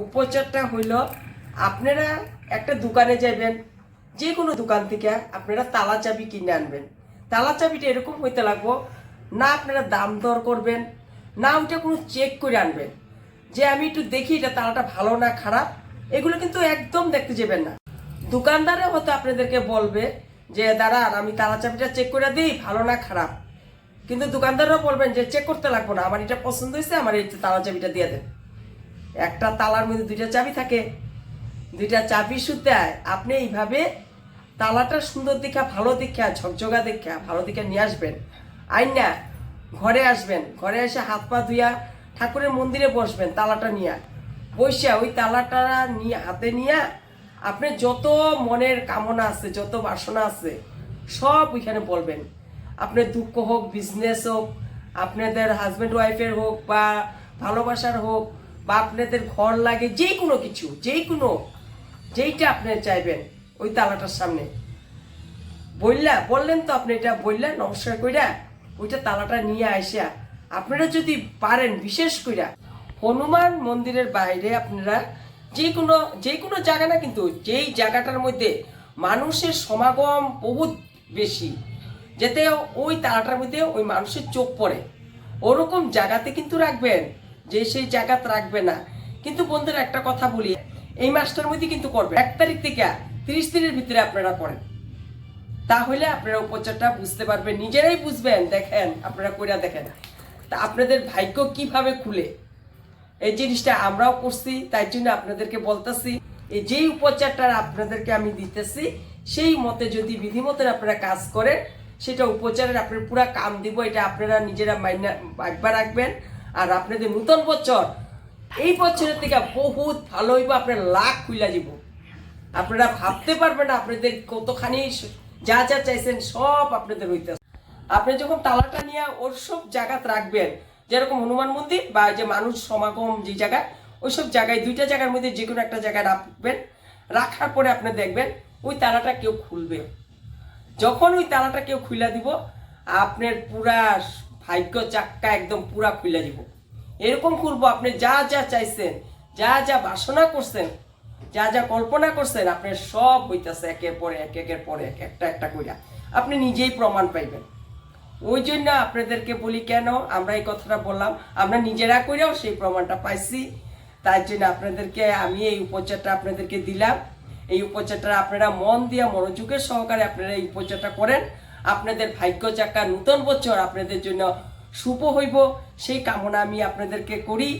উপচারটা হইল আপনারা একটা দোকানে যাবেন, যে কোনো দোকান থেকে আপনারা তালা চাবি কিনে আনবেন। তালা চাবিটা এরকম হইতে লাগবো না, আপনারা দাম দর করবেন না, ওইটা কোনো চেক করে আনবেন যে আমি একটু দেখি এটা তালাটা ভালো না খারাপ, এগুলো কিন্তু একদম দেখতে যাবেন না। দোকানদারে হয়তো আপনাদেরকে বলবে যে দাঁড়ান আমি তালা চাবিটা চেক করে দিই ভালো না খারাপ, কিন্তু দোকানদাররাও বলবেন যে চেক করতে লাগবো না, আমার এটা পছন্দ হয়েছে, আমার এই তালা চাবিটা দিয়ে দেন। একটা তালার মধ্যে দুইটা চাবি থাকে, দুইটা চাবি সুদ্ধ আপনি এইভাবে তালাটা সুন্দর দেখা ভালো দেখা ঝকঝকা দেখা ভালো দেখা নিয়ে আসবেন। আইনা ঘরে আসবেন, ঘরে এসে হাত পা ধুইয়া ঠাকুরের মন্দিরে বসবেন, তালাটা নিয়ে বসিয়া ওই তালাটা নিয়ে হাতে নিয়ে আপনি যত মনের কামনা আছে যত বাসনা আছে সব ওইখানে বলবেন। আপনার দুঃখ হোক, বিজনেস হোক, আপনাদের হাজব্যান্ড ওয়াইফের হোক, বা ভালোবাসার হোক, বা আপনাদের ঘর লাগে, যে কোনো কিছু, যেইটা আপনি চাইবেন ওই তালাটার সামনে বললেন তো আপনি এটা বললেন নমস্কার কইরা ওইটা তালাটা নিয়ে আসিয়া আপনারা যদি পারেন, বিশেষ কইরা হনুমান মন্দিরের বাইরে আপনারা যে কোনো জায়গা না, কিন্তু যেই জায়গাটার মধ্যে মানুষের সমাগম বহুত বেশি, যাতে ওই তালাটার মধ্যে ওই মানুষের চোখ পড়ে ওরকম জায়গাতে কিন্তু রাখবেন, যে সেই জায়গাতে রাখবে না। কিন্তু বন্ধুরা একটা কথা বলি, এই মাসটার মধ্যে কিন্তু করবেন 1 তারিখ থেকে 30 দিনের ভিতরে আপনারা করেন, তাহলে আপনারা উপচারটা বুঝতে পারবেন, নিজেরাই বুঝবেন। দেখেন, আপনারা কইরা দেখেন তা আপনাদের ভাগ্য কিভাবে খুলে। এই জিনিসটা আমরাও করছি, তাই জন্য আপনাদেরকে বলতেছি, এই যেই উপচারটা আপনাদেরকে আমি দিতেছি সেই মতে যদি বিধিমতে আপনারা কাজ করেন, সেটা উপচারের আপনার পুরা কাম দিব, এটা আপনারা নিজেরা মাইনা একবার রাখবেন। আর আপনাদের নতুন বছর এই বছরের থেকে বহুত ভালো হইব, আপনার লাখ খুইলা যাব, আপনারা ভাবতে পারবেন না আপনাদের কতখানি যা যা চাইছেন সব আপনাদের হইতেছে। আপনি যখন তালাটা নিয়ে ওর সব জায়গাতে রাখবেন, যেরকম হনুমান মন্দির বা যে মানুষ সমাগম যে জায়গায়, ওইসব জায়গায় দুইটা জায়গার মধ্যে যে কোনো একটা জায়গায় রাখবেন। রাখার পরে আপনি দেখবেন ওই তালাটা কেউ খুলবে। যখন ওই তালাটা কেউ খুলে দিব, আপনার পুরা ভাগ্য চাক্কা একদম পুরা খুলে দিব। এরকম খুলবো, আপনি যা যা চাইছেন, যা যা বাসনা করছেন, যা যা কল্পনা করছেন, আপনার সব হইতেছে একের পরে এক একটা একটা কইরা আপনি নিজেই প্রমাণ পাইবেন। ওই জন্য আপনাদেরকে বলি, কেন আমরা এই কথাটা বললাম, আমরা নিজেরা কইরাও সেই প্রমাণটা পাইছি। তাই জন্য আপনাদেরকে আমি এই উপচারটা আপনাদেরকে দিলাম। এই উপচারটা আপনারা মন দিয়া মনোযোগের সহকারে আপনারা এই উপচারটা করেন, আপনাদের ভাগ্য চাকা নতুন বছর আপনাদের জন্য শুভ হইব, সেই কামনা আমি আপনাদেরকে করি।